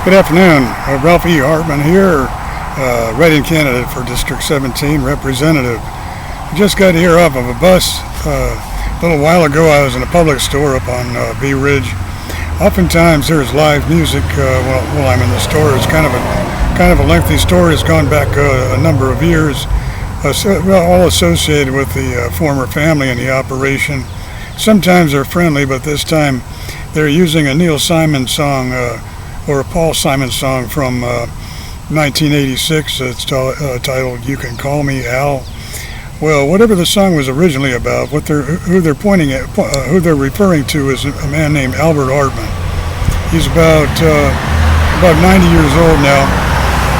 Good afternoon. Ralph E. Hartman here, write-in candidate for District 17 representative. I just got here off of a bus. A little while ago I was in a public store up on Bee Ridge. Oftentimes there's live music while I'm in the store. It's kind of a lengthy story. It's gone back a number of years, all associated with the former family and the operation. Sometimes they're friendly, but this time they're using a Neil Simon song or a Paul Simon song from 1986. It's titled "You Can Call Me Al." Well, whatever the song was originally about, who they're referring to is a man named Albert Hartman. He's about 90 years old now.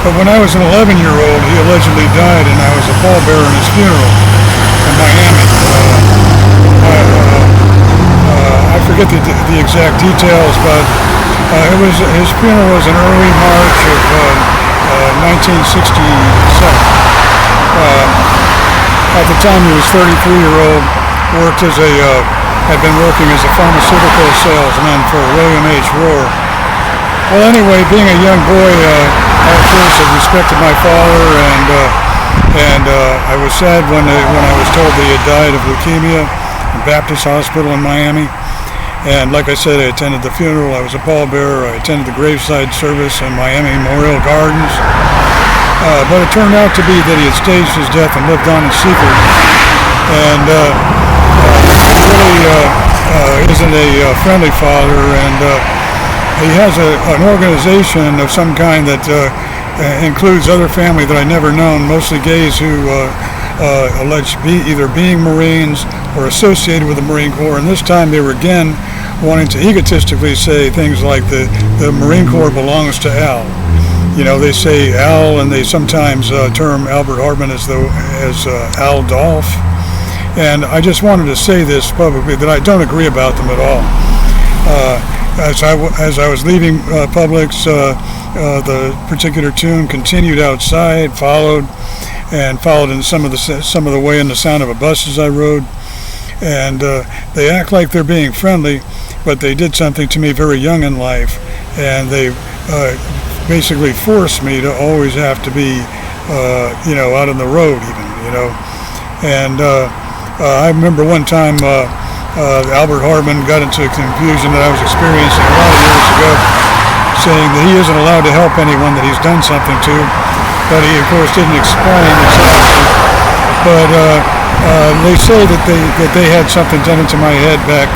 But when I was an 11-year-old, he allegedly died, and I was a pallbearer in his funeral in Miami. I forget the exact details, but his funeral was in early March of 1967. At the time, he was 33-year-old, had been working as a pharmaceutical salesman for William H. Rohr. Well, anyway, being a young boy, I of course had respected my father, and I was sad when I was told that he had died of leukemia in Baptist Hospital in Miami. And like I said, I attended the funeral. I was a pallbearer. I attended the graveside service in Miami Memorial Gardens. But it turned out to be that he had staged his death and lived on in secret. And really isn't a friendly father. And he has an organization of some kind that includes other family that I never known, mostly gays who alleged either being Marines or associated with the Marine Corps. And this time they were again wanting to egotistically say things like the Marine Corps belongs to Al. You know, they say Al, and they sometimes term Albert Hartman as Al Dolph. And I just wanted to say this publicly, that I don't agree about them at all. As I was leaving Publix, the particular tune continued outside, followed in some of the way in the sound of a bus as I rode. And they act like they're being friendly, but they did something to me very young in life, and they basically forced me to always have to be, out on the road even, And I remember one time Albert Hartman got into a confusion that I was experiencing a lot of years ago, saying that he isn't allowed to help anyone that he's done something to, but he of course didn't explain exactly. But they say that they had something done into my head back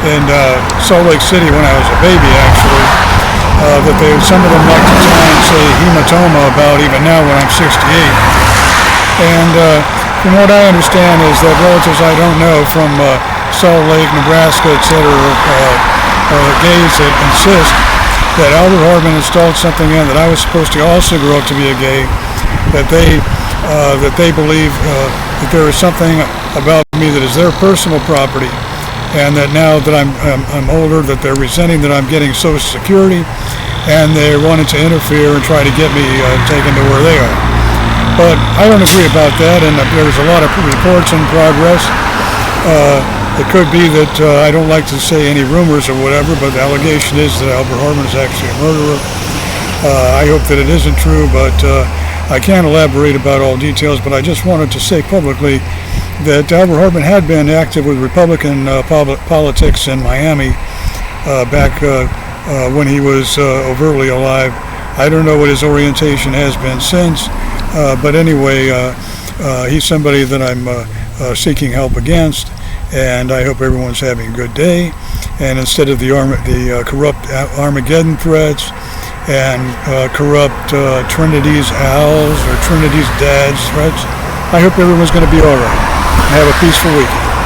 in Salt Lake City when I was a baby, actually. That some of them like to try and say hematoma about even now when I'm 68. And from what I understand is that relatives I don't know from Salt Lake, Nebraska, etc., gays that insist that Albert Hartman installed something in that I was supposed to also grow up to be a gay, that they believe that there is something about me that is their personal property, and that now that I'm older, that they're resenting that I'm getting Social Security, and they wanted to interfere and try to get me taken to where they are. But I don't agree about that, and there's a lot of reports in progress. It could be that I don't like to say any rumors or whatever, but the allegation is that Albert Hartman is actually a murderer. I hope that it isn't true, but I can't elaborate about all details. But I just wanted to say publicly that Albert Hartman had been active with Republican politics in Miami back when he was overtly alive. I don't know what his orientation has been since, but anyway, he's somebody that I'm seeking help against, and I hope everyone's having a good day. And instead of the corrupt Armageddon threats and corrupt Trinity's Al's or Trinity's Dad's threats, I hope everyone's going to be all right. Have a peaceful weekend.